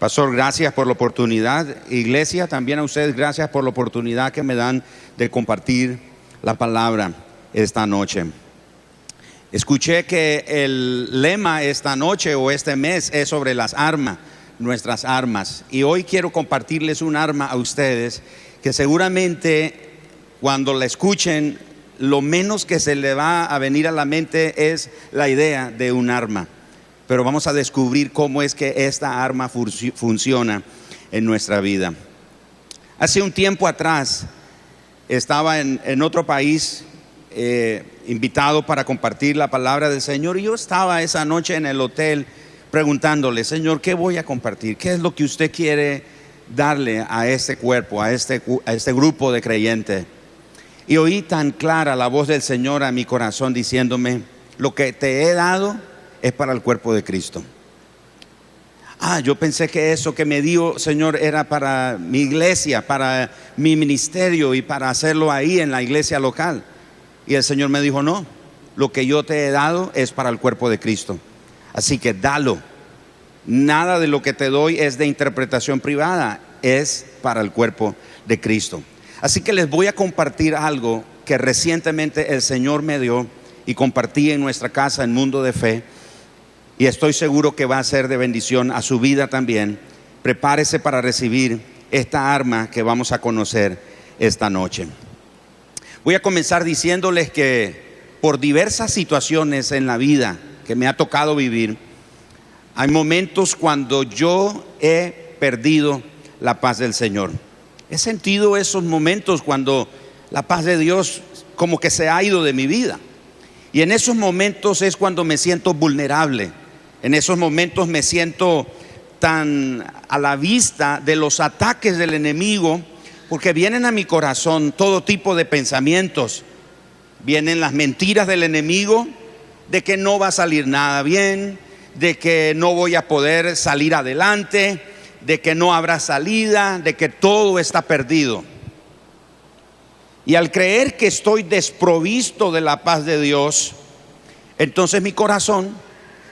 Pastor, gracias por la oportunidad. Iglesia, también a ustedes gracias por la oportunidad que me dan de compartir la palabra esta noche. Escuché que el lema esta noche o este mes es sobre las armas, nuestras armas. Y hoy quiero compartirles un arma a ustedes que seguramente cuando la escuchen, lo menos que se le va a venir a la mente es la idea de un arma. Pero vamos a descubrir cómo es que esta arma funciona en nuestra vida. Hace un tiempo atrás estaba en otro país invitado para compartir la palabra del Señor. Y yo estaba esa noche en el hotel preguntándole: Señor, ¿qué voy a compartir? ¿Qué es lo que usted quiere darle a este cuerpo, a este grupo de creyentes? Y oí tan clara la voz del Señor a mi corazón diciéndome: lo que te he dado es para el cuerpo de Cristo. Yo pensé que eso que me dio, Señor, era para mi iglesia, para mi ministerio y para hacerlo ahí en la iglesia local. Y el Señor me dijo: no, lo que yo te he dado es para el cuerpo de Cristo. Así que dalo. Nada de lo que te doy es de interpretación privada, es para el cuerpo de Cristo. Así que les voy a compartir algo que recientemente el Señor me dio y compartí en nuestra casa en Mundo de Fe. Y estoy seguro que va a ser de bendición a su vida también. Prepárese para recibir esta arma que vamos a conocer esta noche. Voy a comenzar diciéndoles que por diversas situaciones en la vida que me ha tocado vivir, hay momentos cuando yo he perdido la paz del Señor. He sentido esos momentos cuando la paz de Dios como que se ha ido de mi vida. Y en esos momentos es cuando me siento vulnerable. En esos momentos me siento tan a la vista de los ataques del enemigo, porque vienen a mi corazón todo tipo de pensamientos. Vienen las mentiras del enemigo de que no va a salir nada bien, de que no voy a poder salir adelante, de que no habrá salida, de que todo está perdido. Y al creer que estoy desprovisto de la paz de Dios, entonces mi corazón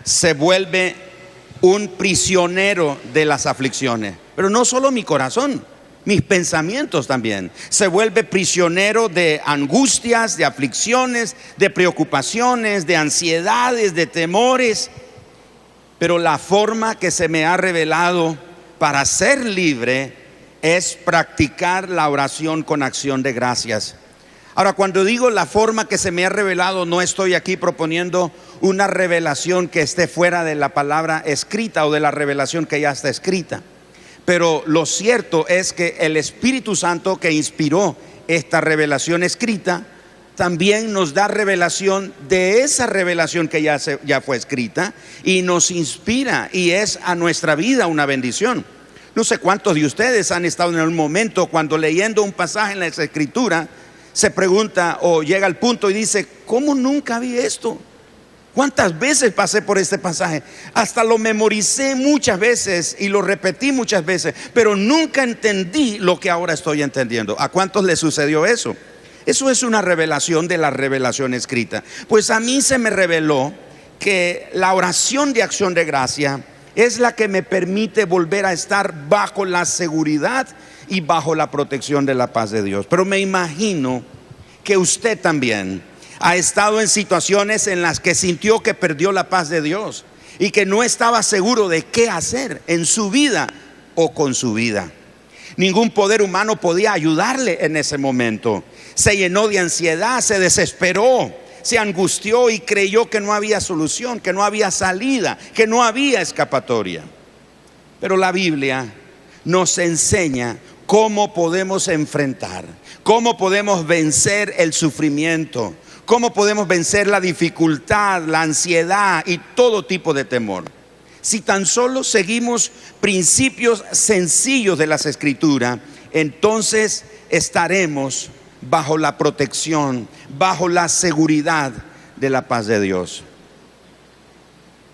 se vuelve un prisionero de las aflicciones. Pero no solo mi corazón, mis pensamientos también. Se vuelve prisionero de angustias, de aflicciones, de preocupaciones, de ansiedades, de temores. Pero la forma que se me ha revelado para ser libre es practicar la oración con acción de gracias. Ahora, cuando digo la forma que se me ha revelado, no estoy aquí proponiendo una revelación que esté fuera de la palabra escrita o de la revelación que ya está escrita. Pero lo cierto es que el Espíritu Santo que inspiró esta revelación escrita también nos da revelación de esa revelación que ya fue escrita y nos inspira, y es a nuestra vida una bendición. No sé cuántos de ustedes han estado en un momento cuando leyendo un pasaje en la Escritura se pregunta o llega al punto y dice: ¿cómo nunca vi esto? ¿Cuántas veces pasé por este pasaje? Hasta lo memoricé muchas veces y lo repetí muchas veces, pero nunca entendí lo que ahora estoy entendiendo. ¿A cuántos les sucedió eso? Eso es una revelación de la revelación escrita. Pues a mí se me reveló que la oración de acción de gracia es la que me permite volver a estar bajo la seguridad y bajo la protección de la paz de Dios. Pero me imagino que usted también ha estado en situaciones en las que sintió que perdió la paz de Dios y que no estaba seguro de qué hacer en su vida o con su vida. Ningún poder humano podía ayudarle en ese momento. Se llenó de ansiedad, se desesperó, se angustió y creyó que no había solución, que no había salida, que no había escapatoria. Pero la Biblia nos enseña cómo podemos enfrentar, cómo podemos vencer el sufrimiento, cómo podemos vencer la dificultad, la ansiedad y todo tipo de temor. Si tan solo seguimos principios sencillos de las Escrituras, entonces estaremos bajo la protección, bajo la seguridad de la paz de Dios.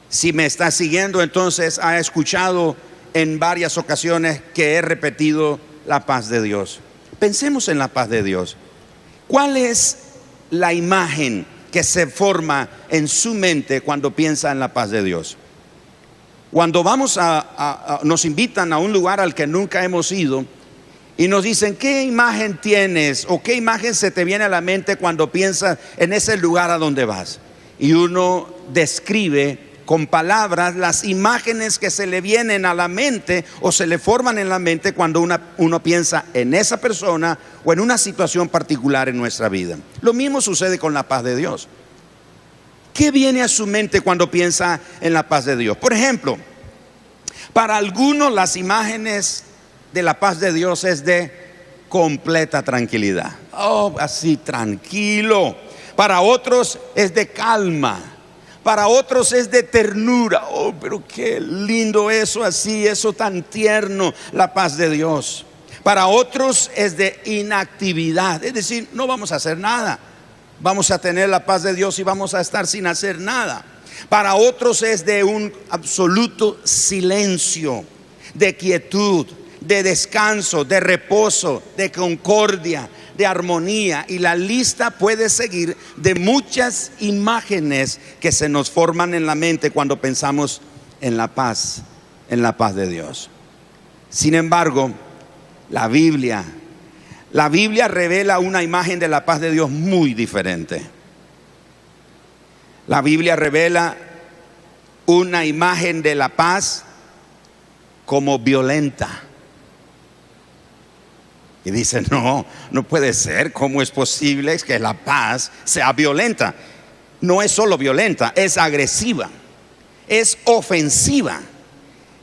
Si me está siguiendo, entonces ha escuchado en varias ocasiones que he repetido la paz de Dios. Pensemos en la paz de Dios. ¿Cuál es la imagen que se forma en su mente cuando piensa en la paz de Dios? Cuando vamos nos invitan a un lugar al que nunca hemos ido y nos dicen, ¿qué imagen tienes o qué imagen se te viene a la mente cuando piensas en ese lugar a donde vas? Y uno describe con palabras las imágenes que se le vienen a la mente o se le forman en la mente cuando uno piensa en esa persona o en una situación particular en nuestra vida. Lo mismo sucede con la paz de Dios. ¿Qué viene a su mente cuando piensa en la paz de Dios? Por ejemplo, para algunos las imágenes de la paz de Dios es de completa tranquilidad. Oh, así tranquilo. Para otros es de calma. Para otros es de ternura. Oh, pero qué lindo eso así, eso tan tierno, la paz de Dios. Para otros es de inactividad, es decir, no vamos a hacer nada. Vamos a tener la paz de Dios y vamos a estar sin hacer nada. Para otros es de un absoluto silencio, de quietud, de descanso, de reposo, de concordia, de armonía. Y la lista puede seguir de muchas imágenes que se nos forman en la mente cuando pensamos en la paz de Dios. Sin embargo, la Biblia revela una imagen de la paz de Dios muy diferente. La Biblia revela una imagen de la paz como violenta. Y dice, no puede ser. ¿Cómo es posible que la paz sea violenta? No es solo violenta, es agresiva, es ofensiva,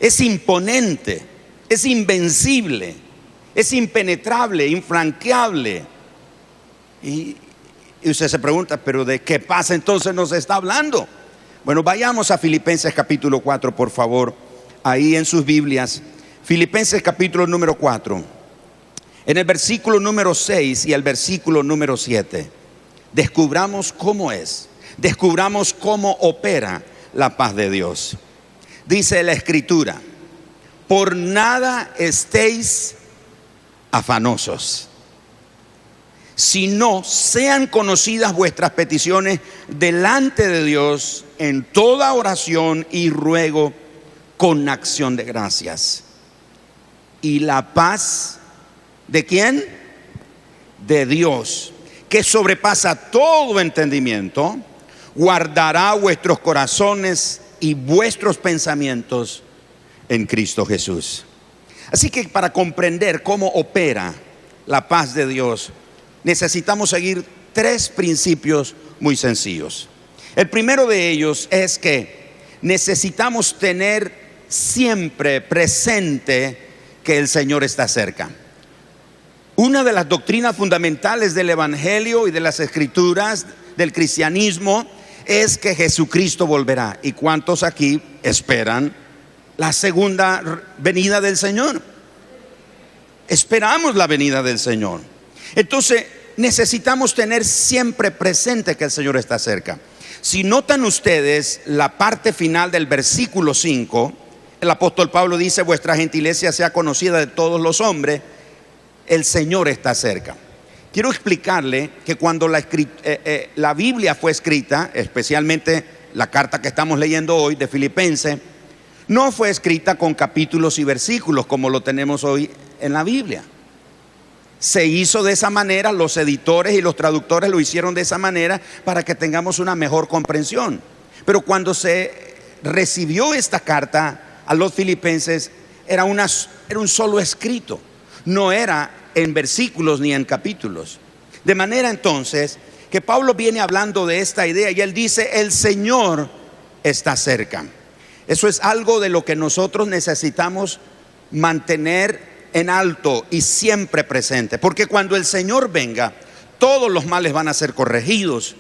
es imponente, es invencible, es impenetrable, infranqueable. Y usted se pregunta, ¿pero de qué paz entonces nos está hablando? Bueno, vayamos a Filipenses capítulo 4, por favor. Ahí en sus Biblias, Filipenses capítulo número 4. En el versículo número 6 y el versículo número 7, descubramos cómo es, descubramos cómo opera la paz de Dios. Dice la Escritura, por nada estéis afanosos, sino sean conocidas vuestras peticiones delante de Dios en toda oración y ruego con acción de gracias. Y la paz, ¿de quién? De Dios, que sobrepasa todo entendimiento, guardará vuestros corazones y vuestros pensamientos en Cristo Jesús. Así que para comprender cómo opera la paz de Dios, necesitamos seguir tres principios muy sencillos. El primero de ellos es que necesitamos tener siempre presente que el Señor está cerca. Una de las doctrinas fundamentales del Evangelio y de las Escrituras del cristianismo es que Jesucristo volverá. ¿Y cuántos aquí esperan la segunda venida del Señor? Esperamos la venida del Señor. Entonces necesitamos tener siempre presente que el Señor está cerca. Si notan ustedes la parte final del versículo 5, el apóstol Pablo dice, vuestra gentileza sea conocida de todos los hombres. El Señor está cerca. Quiero explicarle que cuando la Biblia fue escrita, especialmente la carta que estamos leyendo hoy de Filipenses, no fue escrita con capítulos y versículos como lo tenemos hoy en la Biblia. Se hizo de esa manera, los editores y los traductores lo hicieron de esa manera para que tengamos una mejor comprensión. Pero cuando se recibió esta carta a los filipenses, era un solo escrito. No era en versículos ni en capítulos. De manera entonces que Pablo viene hablando de esta idea y él dice, el Señor está cerca. Eso es algo de lo que nosotros necesitamos mantener en alto y siempre presente. Porque cuando el Señor venga, todos los males van a ser corregidos.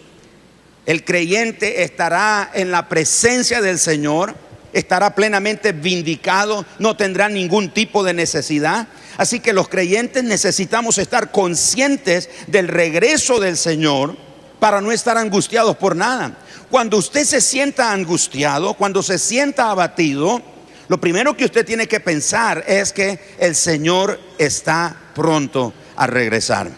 El creyente estará en la presencia del Señor, estará plenamente vindicado, no tendrá ningún tipo de necesidad. Así que los creyentes necesitamos estar conscientes del regreso del Señor para no estar angustiados por nada. Cuando usted se sienta angustiado, cuando se sienta abatido, lo primero que usted tiene que pensar es que el Señor está pronto a regresar.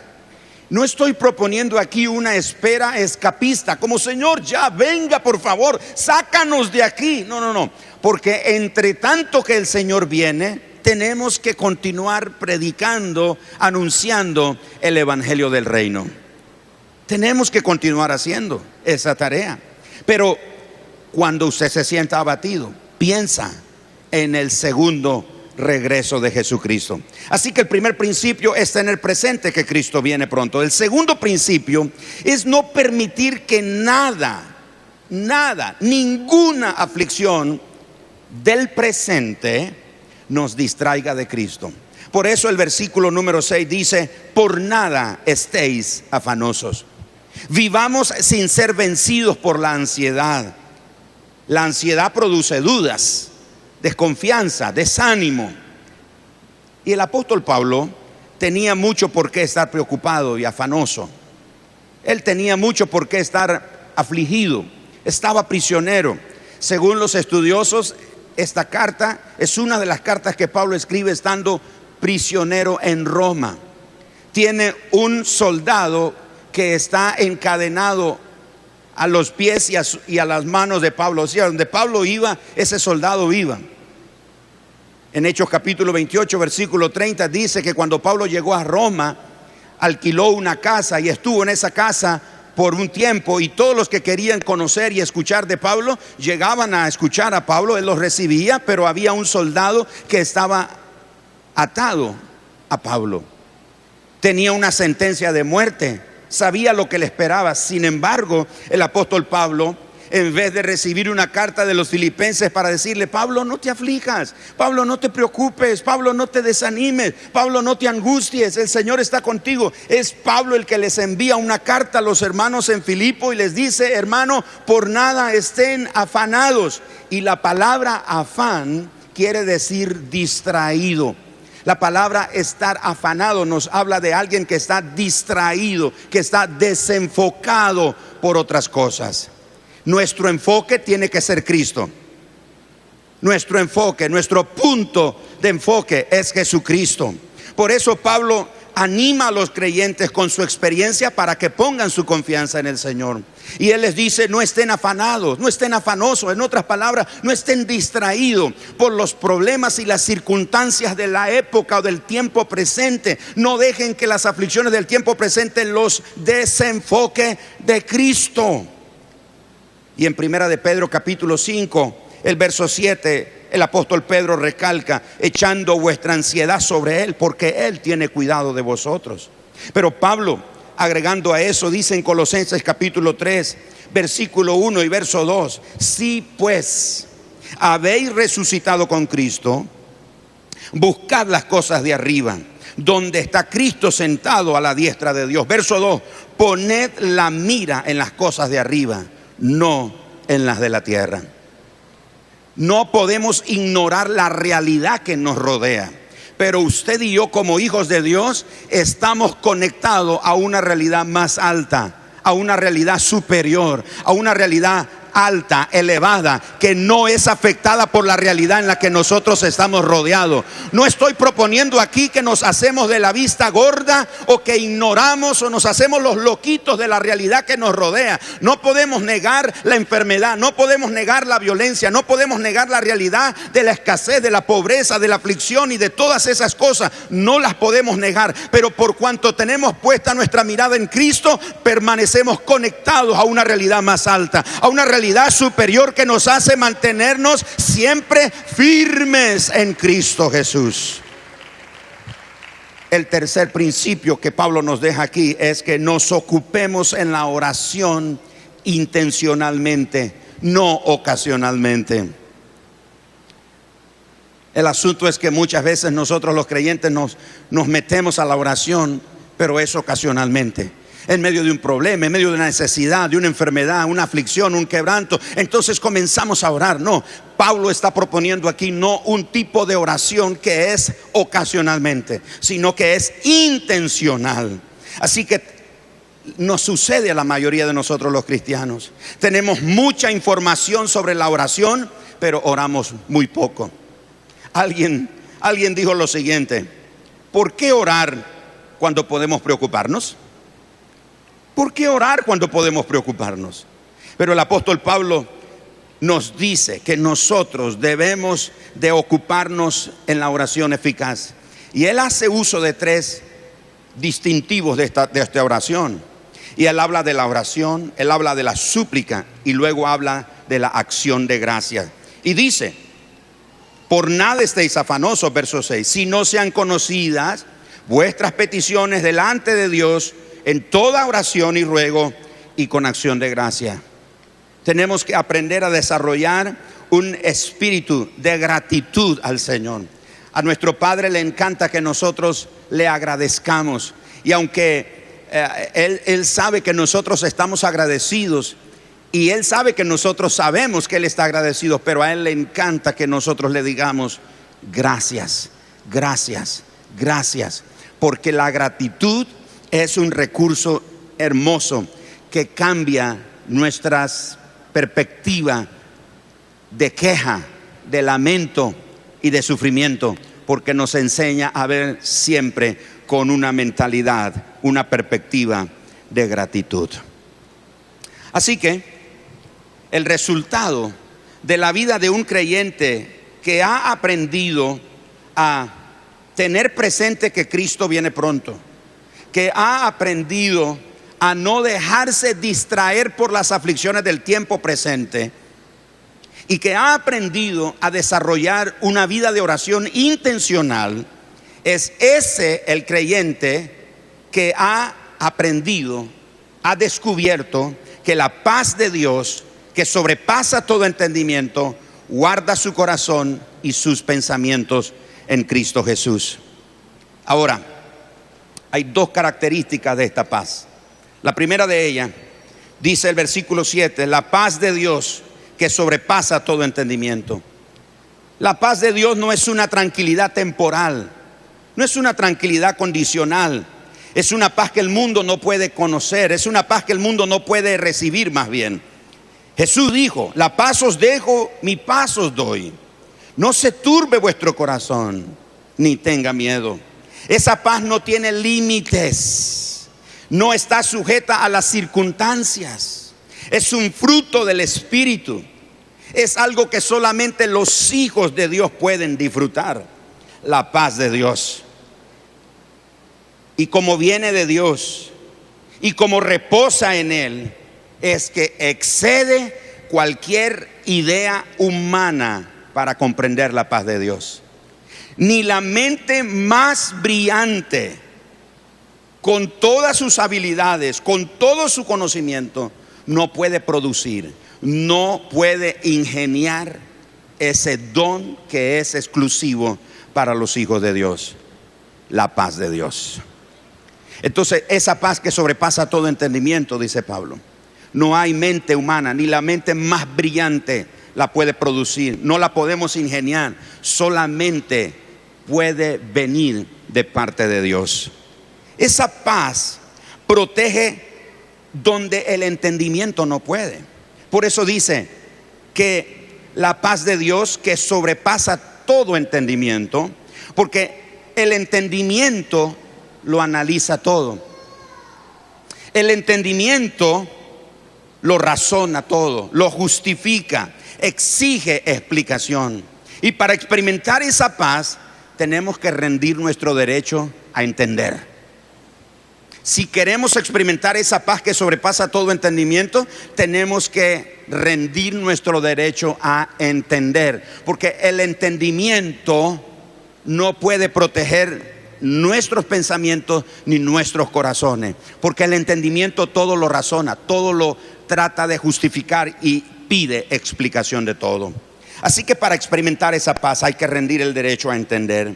No estoy proponiendo aquí una espera escapista, como Señor, ya venga por favor, sácanos de aquí. No, no, no, porque entre tanto que el Señor viene, tenemos que continuar predicando, anunciando el evangelio del reino. Tenemos que continuar haciendo esa tarea. Pero cuando usted se sienta abatido, piensa en el segundo regreso de Jesucristo. Así que el primer principio es tener presente que Cristo viene pronto. El segundo principio es no permitir que ninguna aflicción del presente nos distraiga de Cristo. Por eso el versículo número 6 dice: por nada estéis afanosos. Vivamos sin ser vencidos por la ansiedad. La ansiedad produce dudas, desconfianza, desánimo. Y el apóstol Pablo tenía mucho por qué estar preocupado y afanoso. Él tenía mucho por qué estar afligido. Estaba prisionero. Según los estudiosos, esta carta es una de las cartas que Pablo escribe estando prisionero en Roma. Tiene un soldado que está encadenado a los pies y a las manos de Pablo. O sea, donde Pablo iba, ese soldado iba. En Hechos capítulo 28, versículo 30 dice que cuando Pablo llegó a Roma, alquiló una casa y estuvo en esa casa por un tiempo, y todos los que querían conocer y escuchar de Pablo llegaban a escuchar a Pablo. Él los recibía, pero había un soldado que estaba atado a Pablo. Tenía una sentencia de muerte, sabía lo que le esperaba. Sin embargo, el apóstol Pablo, en vez de recibir una carta de los filipenses para decirle: Pablo, no te aflijas, Pablo, no te preocupes, Pablo, no te desanimes, Pablo, no te angusties, el Señor está contigo. Es Pablo el que les envía una carta a los hermanos en Filipo y les dice: hermano, por nada estén afanados. Y la palabra afán quiere decir distraído. La palabra estar afanado nos habla de alguien que está distraído, que está desenfocado por otras cosas. Nuestro enfoque tiene que ser Cristo. Nuestro enfoque, nuestro punto de enfoque es Jesucristo. Por eso Pablo anima a los creyentes con su experiencia para que pongan su confianza en el Señor. Y él les dice: no estén afanados, no estén afanosos. En otras palabras, no estén distraídos por los problemas y las circunstancias de la época o del tiempo presente. No dejen que las aflicciones del tiempo presente los desenfoque de Cristo. Y en primera de Pedro capítulo 5, el verso 7, el apóstol Pedro recalca: echando vuestra ansiedad sobre Él, porque Él tiene cuidado de vosotros. Pero Pablo, agregando a eso, dice en Colosenses capítulo 3, versículo 1 y verso 2: si pues habéis resucitado con Cristo, buscad las cosas de arriba, donde está Cristo sentado a la diestra de Dios. Verso 2: poned la mira en las cosas de arriba, no en las de la tierra. No podemos ignorar la realidad que nos rodea, pero usted y yo, como hijos de Dios, estamos conectados a una realidad más alta, a una realidad superior, a una realidad alta, elevada, que no es afectada por la realidad en la que nosotros estamos rodeados. No estoy proponiendo aquí que nos hacemos de la vista gorda, o que ignoramos o nos hacemos los loquitos de la realidad que nos rodea. No podemos negar la enfermedad, no podemos negar la violencia, no podemos negar la realidad de la escasez, de la pobreza, de la aflicción y de todas esas cosas. No las podemos negar, pero por cuanto tenemos puesta nuestra mirada en Cristo, permanecemos conectados a una realidad más alta, a una realidad superior que nos hace mantenernos siempre firmes en Cristo Jesús. El tercer principio que Pablo nos deja aquí es que nos ocupemos en la oración intencionalmente, no ocasionalmente. El asunto es que muchas veces nosotros los creyentes nos metemos a la oración, pero es ocasionalmente, en medio de un problema, en medio de una necesidad, de una enfermedad, una aflicción, un quebranto. Entonces comenzamos a orar. No, Pablo está proponiendo aquí no un tipo de oración que es ocasionalmente, sino que es intencional. Así que nos sucede a la mayoría de nosotros los cristianos. Tenemos mucha información sobre la oración, pero oramos muy poco. Alguien dijo lo siguiente: ¿por qué orar cuando podemos preocuparnos? ¿Por qué orar cuando podemos preocuparnos? Pero el apóstol Pablo nos dice que nosotros debemos de ocuparnos en la oración eficaz. Y él hace uso de 3 distintivos de esta oración. Y él habla de la oración, él habla de la súplica y luego habla de la acción de gracias. Y dice: por nada estéis afanosos, verso 6, si no sean conocidas vuestras peticiones delante de Dios en toda oración y ruego y con acción de gracia. Tenemos que aprender a desarrollar un espíritu de gratitud al Señor. A nuestro Padre le encanta que nosotros le agradezcamos. Y aunque Él sabe que nosotros estamos agradecidos, y Él sabe que nosotros sabemos que Él está agradecido, pero a Él le encanta que nosotros le digamos gracias, gracias, gracias. Porque la gratitud es un recurso hermoso que cambia nuestras perspectivas de queja, de lamento y de sufrimiento, porque nos enseña a ver siempre con una mentalidad, una perspectiva de gratitud. Así que el resultado de la vida de un creyente que ha aprendido a tener presente que Cristo viene pronto, que ha aprendido a no dejarse distraer por las aflicciones del tiempo presente, y que ha aprendido a desarrollar una vida de oración intencional, es ese el creyente que ha aprendido, ha descubierto que la paz de Dios, que sobrepasa todo entendimiento, guarda su corazón y sus pensamientos en Cristo Jesús. Ahora, hay 2 características de esta paz. La primera de ellas, dice el versículo 7, la paz de Dios que sobrepasa todo entendimiento. La paz de Dios no es una tranquilidad temporal, no es una tranquilidad condicional, es una paz que el mundo no puede conocer, es una paz que el mundo no puede recibir más bien. Jesús dijo: la paz os dejo, mi paz os doy. No se turbe vuestro corazón, ni tenga miedo. Esa paz no tiene límites, no está sujeta a las circunstancias. Es un fruto del Espíritu. Es algo que solamente los hijos de Dios pueden disfrutar. La paz de Dios. Y como viene de Dios y como reposa en Él, es que excede cualquier idea humana para comprender la paz de Dios. Ni la mente más brillante, con todas sus habilidades, con todo su conocimiento, no puede producir, no puede ingeniar ese don que es exclusivo para los hijos de Dios: la paz de Dios. Entonces, esa paz que sobrepasa todo entendimiento, dice Pablo, no hay mente humana, ni la mente más brillante la puede producir, no la podemos ingeniar, solamente puede venir de parte de Dios. Esa paz protege donde el entendimiento no puede. Por eso dice que la paz de Dios que sobrepasa todo entendimiento, porque el entendimiento lo analiza todo. El entendimiento lo razona todo, lo justifica, exige explicación. Y para experimentar esa paz tenemos que rendir nuestro derecho a entender. Si queremos experimentar esa paz que sobrepasa todo entendimiento, tenemos que rendir nuestro derecho a entender, porque el entendimiento no puede proteger nuestros pensamientos ni nuestros corazones, porque el entendimiento todo lo razona, todo lo trata de justificar y pide explicación de todo. Así que para experimentar esa paz hay que rendir el derecho a entender.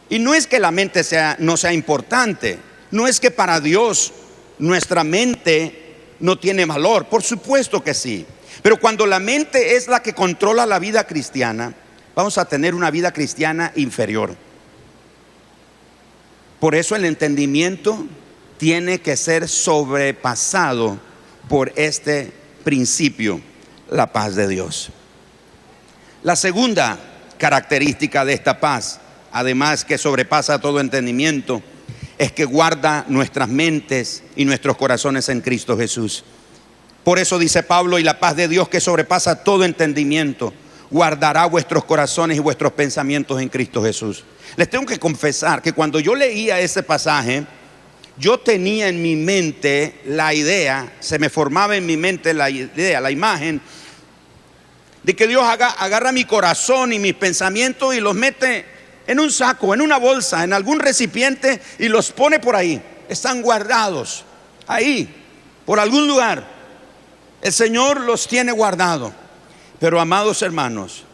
Y no es que la mente no sea importante, no es que para Dios nuestra mente no tiene valor, por supuesto que sí. Pero cuando la mente es la que controla la vida cristiana, vamos a tener una vida cristiana inferior. Por eso el entendimiento tiene que ser sobrepasado por este principio, la paz de Dios. La segunda característica de esta paz, además que sobrepasa todo entendimiento, es que guarda nuestras mentes y nuestros corazones en Cristo Jesús. Por eso dice Pablo: y la paz de Dios, que sobrepasa todo entendimiento, guardará vuestros corazones y vuestros pensamientos en Cristo Jesús. Les tengo que confesar que cuando yo leía ese pasaje, yo tenía en mi mente la idea, se me formaba en mi mente la idea, la imagen de que Dios agarra mi corazón y mis pensamientos y los mete en un saco, en una bolsa, en algún recipiente, y los pone por ahí. Están guardados ahí, por algún lugar. El Señor los tiene guardados. Pero, amados hermanos,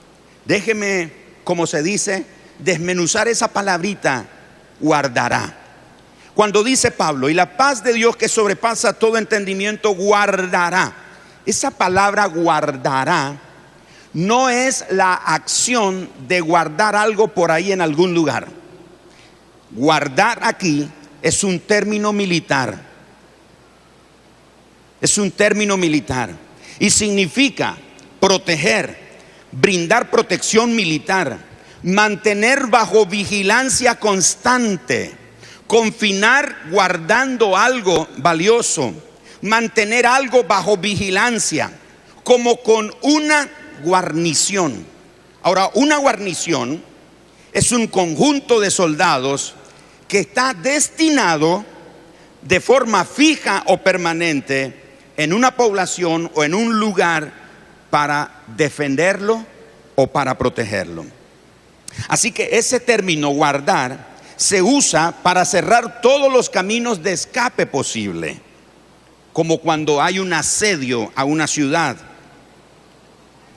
déjeme, como se dice, desmenuzar esa palabrita, guardará. Cuando dice Pablo: y la paz de Dios, que sobrepasa todo entendimiento, guardará. Esa palabra guardará no es la acción de guardar algo por ahí en algún lugar. Guardar aquí es un término militar. Es un término militar y significa proteger, brindar protección militar, mantener bajo vigilancia constante, confinar guardando algo valioso, mantener algo bajo vigilancia, como con una guarnición. Ahora, una guarnición es un conjunto de soldados que está destinado de forma fija o permanente en una población o en un lugar para defenderlo o para protegerlo. Así que ese término guardar se usa para cerrar todos los caminos de escape posible, como cuando hay un asedio a una ciudad.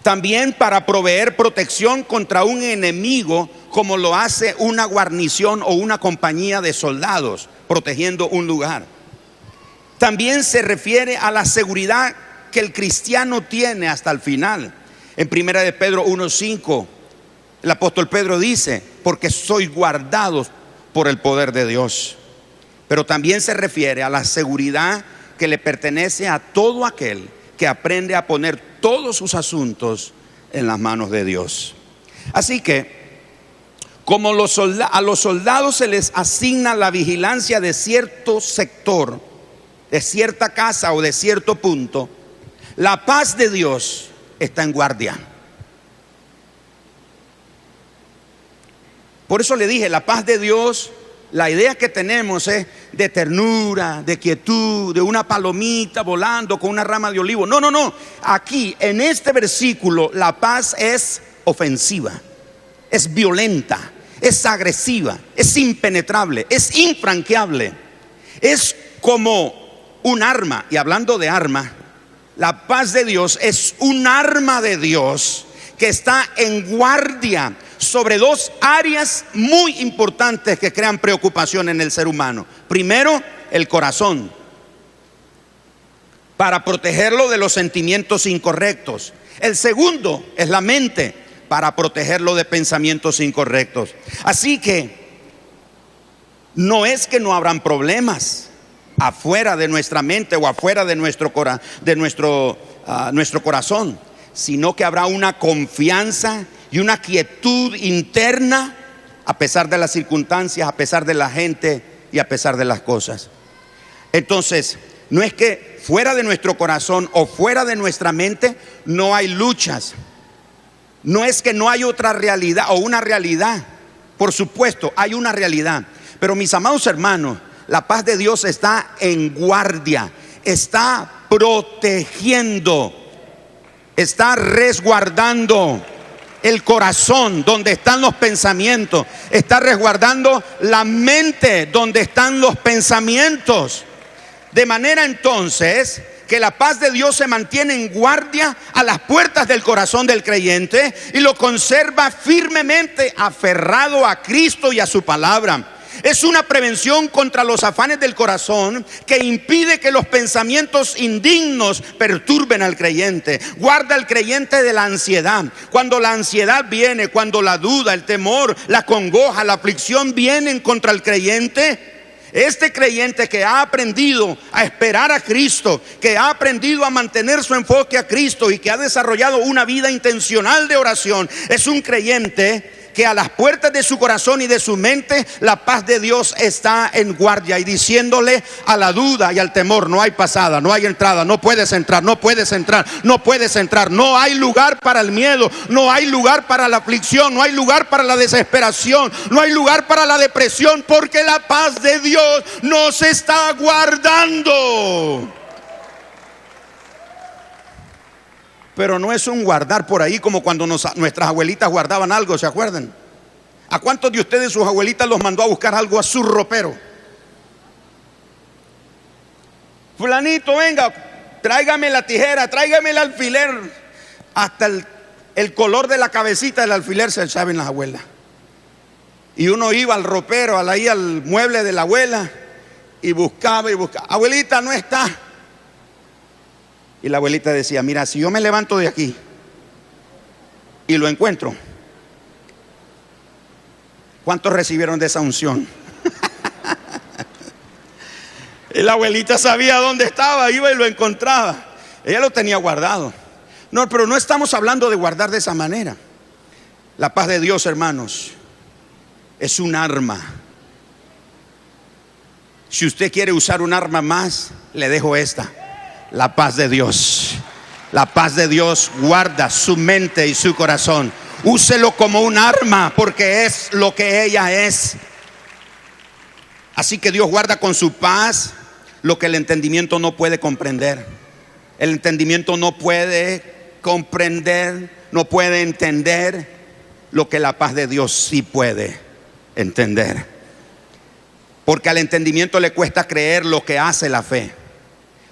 También para proveer protección contra un enemigo, como lo hace una guarnición o una compañía de soldados protegiendo un lugar. También se refiere a la seguridad que el cristiano tiene hasta el final. En 1 de Pedro 1:5, el apóstol Pedro dice: porque sois guardados por el poder de Dios. Pero también se refiere a la seguridad que le pertenece a todo aquel que aprende a poner todos sus asuntos en las manos de Dios. Así que, como a los soldados se les asigna la vigilancia de cierto sector, de cierta casa o de cierto punto, la paz de Dios está en guardia. Por eso le dije, la paz de Dios, la idea que tenemos es de ternura, de quietud, de una palomita volando con una rama de olivo. No. Aquí en este versículo la paz es ofensiva, es violenta, es agresiva, es impenetrable, es infranqueable. Es como un arma. Y hablando de arma, la paz de Dios es un arma de Dios que está en guardia sobre dos áreas muy importantes que crean preocupación en el ser humano. Primero, el corazón, para protegerlo de los sentimientos incorrectos. El segundo es la mente, para protegerlo de pensamientos incorrectos. Así que no es que no habrán problemas afuera de nuestra mente o afuera de nuestro corazón, sino que habrá una confianza y una quietud interna a pesar de las circunstancias, a pesar de la gente y a pesar de las cosas. Entonces, no es que fuera de nuestro corazón o fuera de nuestra mente no hay luchas. No es que no hay otra realidad o una realidad. Por supuesto, hay una realidad. Pero mis amados hermanos, la paz de Dios está en guardia, está protegiendo, está resguardando el corazón donde están los pensamientos, está resguardando la mente donde están los pensamientos. De manera entonces que la paz de Dios se mantiene en guardia a las puertas del corazón del creyente y lo conserva firmemente aferrado a Cristo y a su palabra. Es una prevención contra los afanes del corazón que impide que los pensamientos indignos perturben al creyente. Guarda al creyente de la ansiedad. Cuando la ansiedad viene, cuando la duda, el temor, la congoja, la aflicción vienen contra el creyente, este creyente que ha aprendido a esperar a Cristo, que ha aprendido a mantener su enfoque a Cristo y que ha desarrollado una vida intencional de oración, es un creyente que a las puertas de su corazón y de su mente la paz de Dios está en guardia, y diciéndole a la duda y al temor: no hay pasada, no hay entrada, no puedes entrar, no puedes entrar, no puedes entrar. No hay lugar para el miedo, no hay lugar para la aflicción, no hay lugar para la desesperación, no hay lugar para la depresión, porque la paz de Dios nos está guardando. Pero no es un guardar por ahí como cuando nuestras abuelitas guardaban algo, ¿se acuerdan? ¿A cuántos de ustedes sus abuelitas los mandó a buscar algo a su ropero? Fulanito, venga, tráigame la tijera, tráigame el alfiler. Hasta el color de la cabecita del alfiler se saben las abuelas. Y uno iba al ropero, ahí al mueble de la abuela, y buscaba y buscaba. Abuelita, no está. Y la abuelita decía: mira, si yo me levanto de aquí y lo encuentro, ¿cuántos recibieron de esa unción? Y la abuelita sabía dónde estaba, iba y lo encontraba. Ella lo tenía guardado. No, pero no estamos hablando de guardar de esa manera. La paz de Dios, hermanos, es un arma. Si usted quiere usar un arma más, le dejo esta: la paz de Dios. La paz de Dios guarda su mente y su corazón. Úselo como un arma, porque es lo que ella es. Así que Dios guarda con su paz lo que el entendimiento no puede comprender. El entendimiento no puede comprender, no puede entender lo que la paz de Dios sí puede entender. Porque al entendimiento le cuesta creer lo que hace la fe.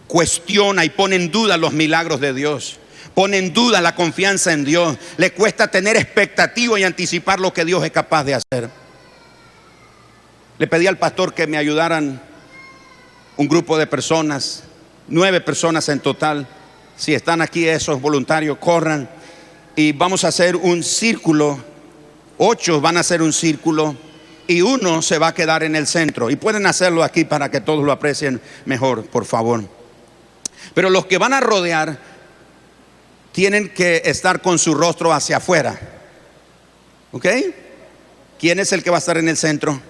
Cuestiona y pone en duda los milagros de Dios, pone en duda la confianza en Dios. Le cuesta tener expectativa y anticipar lo que Dios es capaz de hacer. Le pedí al pastor que me ayudaran un grupo de personas, 9 personas en total. Si están aquí esos voluntarios, corran. Y vamos a hacer un círculo. 8 van a hacer un círculo y 1 se va a quedar en el centro. Y pueden hacerlo aquí para que todos lo aprecien mejor, por favor. Pero los que van a rodear tienen que estar con su rostro hacia afuera. ¿Ok? ¿Quién es el que va a estar en el centro?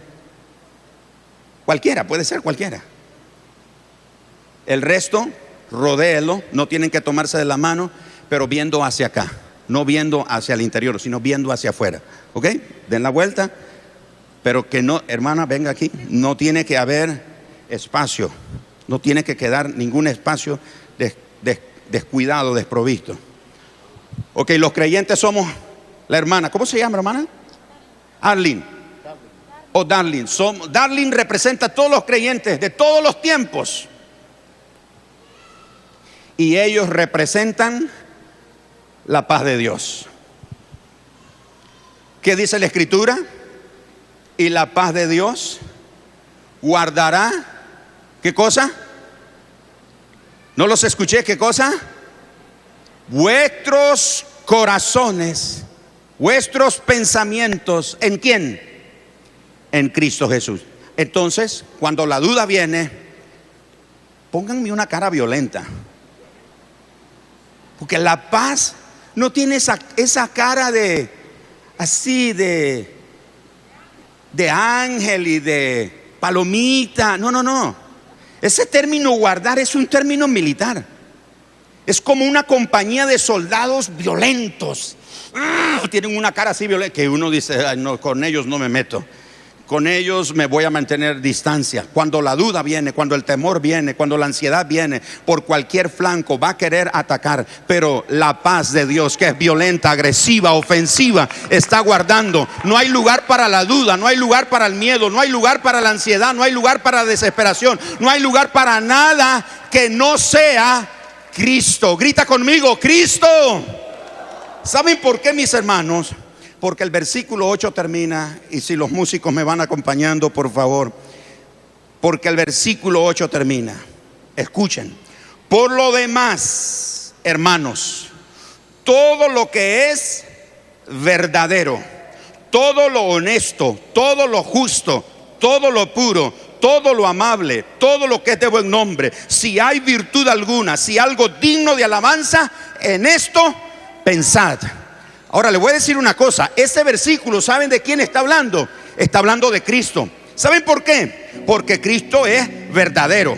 Cualquiera, puede ser cualquiera. El resto, rodéelo. No tienen que tomarse de la mano, pero viendo hacia acá. No viendo hacia el interior, sino viendo hacia afuera. ¿Ok? Den la vuelta. Pero que no, hermana, venga aquí. No tiene que haber espacio. No tiene que quedar ningún espacio descuidado, desprovisto. Ok, los creyentes somos la hermana. ¿Cómo se llama, hermana? Arlene. O Darlene. Darlene representa a todos los creyentes de todos los tiempos. Y ellos representan la paz de Dios. ¿Qué dice la Escritura? Y la paz de Dios guardará, ¿qué cosa? No los escuché, ¿qué cosa? Vuestros corazones, vuestros pensamientos, ¿en quién? En Cristo Jesús. Entonces, cuando la duda viene, pónganme una cara violenta, porque la paz no tiene esa cara de así de ángel y de palomita. No. Ese término guardar es un término militar. Es como una compañía de soldados violentos. Tienen una cara así violenta que uno dice: ay, no, con ellos no me meto. Con ellos me voy a mantener distancia. Cuando la duda viene, cuando el temor viene, cuando la ansiedad viene, por cualquier flanco va a querer atacar. Pero la paz de Dios, que es violenta, agresiva, ofensiva, está guardando. No hay lugar para la duda, no hay lugar para el miedo, no hay lugar para la ansiedad, no hay lugar para la desesperación, no hay lugar para nada que no sea Cristo. Grita conmigo: Cristo. ¿Saben por qué, mis hermanos? Porque el versículo 8 termina, y si los músicos me van acompañando, por favor. Porque el versículo 8 termina. Escuchen: por lo demás, hermanos, todo lo que es verdadero, todo lo honesto, todo lo justo, todo lo puro, todo lo amable, todo lo que es de buen nombre, si hay virtud alguna, si algo digno de alabanza, en esto pensad. Ahora le voy a decir una cosa, este versículo, ¿saben de quién está hablando? Está hablando de Cristo. ¿Saben por qué? Porque Cristo es verdadero,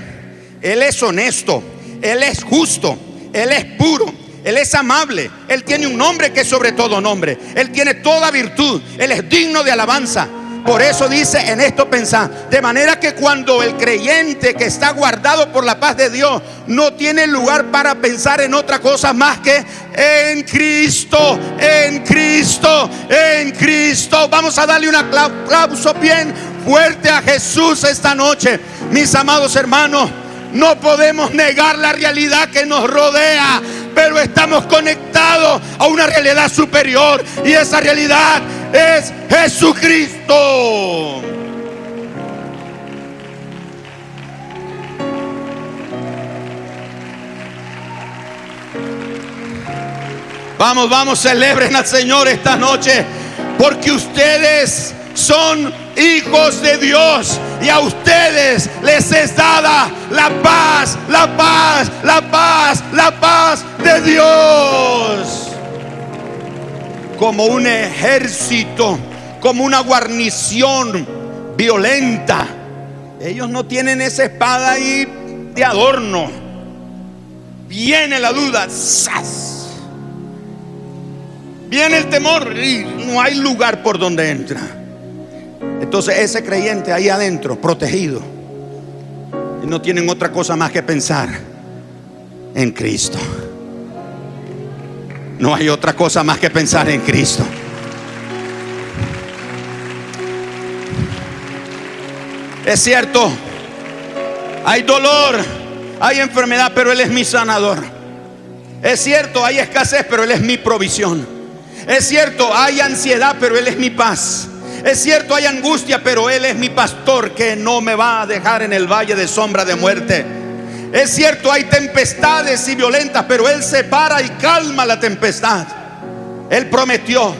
Él es honesto, Él es justo, Él es puro, Él es amable, Él tiene un nombre que es sobre todo nombre, Él tiene toda virtud, Él es digno de alabanza. Por eso dice, en esto pensad. De manera que cuando el creyente que está guardado por la paz de Dios no tiene lugar para pensar en otra cosa más que en Cristo, en Cristo, en Cristo. Vamos a darle un aplauso bien fuerte a Jesús esta noche. Mis amados hermanos, no podemos negar la realidad que nos rodea, pero estamos conectados a una realidad superior, y esa realidad es Jesucristo. Vamos, vamos, celebren al Señor esta noche, porque ustedes son hijos de Dios, y a ustedes les es dada la paz, la paz, la paz, la paz de Dios. Como un ejército, como una guarnición violenta. Ellos no tienen esa espada ahí de adorno. Viene la duda, ¡zas! Viene el temor y no hay lugar por donde entra. Entonces ese creyente ahí adentro, protegido, y no tienen otra cosa más que pensar en Cristo. No hay otra cosa más que pensar en Cristo. Es cierto, hay dolor, hay enfermedad, pero Él es mi sanador. Es cierto, hay escasez, pero Él es mi provisión. Es cierto, hay ansiedad, pero Él es mi paz. Es cierto, hay angustia, pero Él es mi pastor, que no me va a dejar en el valle de sombra de muerte. Es cierto, hay tempestades y violentas, pero Él separa y calma la tempestad. Él prometió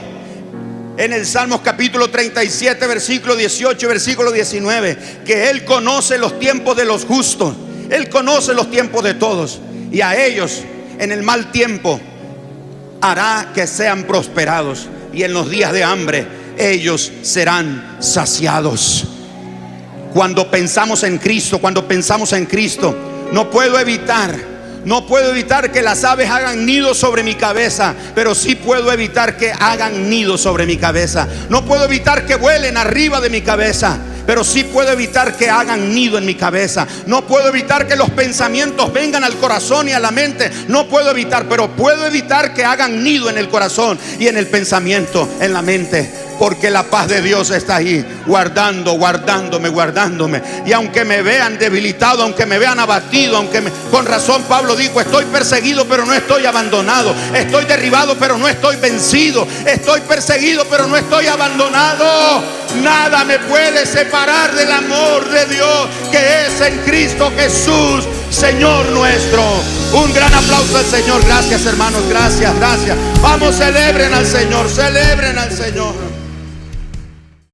en el Salmos capítulo 37, versículo 18, versículo 19, que Él conoce los tiempos de los justos. Él conoce los tiempos de todos, y a ellos en el mal tiempo hará que sean prosperados, y en los días de hambre ellos serán saciados. Cuando pensamos en Cristo, no puedo evitar que las aves hagan nido sobre mi cabeza, pero sí puedo evitar que hagan nido sobre mi cabeza. No puedo evitar que vuelen arriba de mi cabeza, pero sí puedo evitar que hagan nido en mi cabeza. No puedo evitar que los pensamientos vengan al corazón y a la mente. No puedo evitar, pero puedo evitar que hagan nido en el corazón y en el pensamiento, en la mente. Porque la paz de Dios está ahí, guardándome. Y aunque me vean debilitado, aunque me vean abatido, con razón Pablo dijo: estoy perseguido, pero no estoy abandonado. Estoy derribado, pero no estoy vencido. Estoy perseguido, pero no estoy abandonado. Nada me puede separar del amor de Dios, que es en Cristo Jesús, Señor nuestro. Un gran aplauso al Señor. Gracias, hermanos, gracias. Vamos, celebren al Señor, celebren al Señor.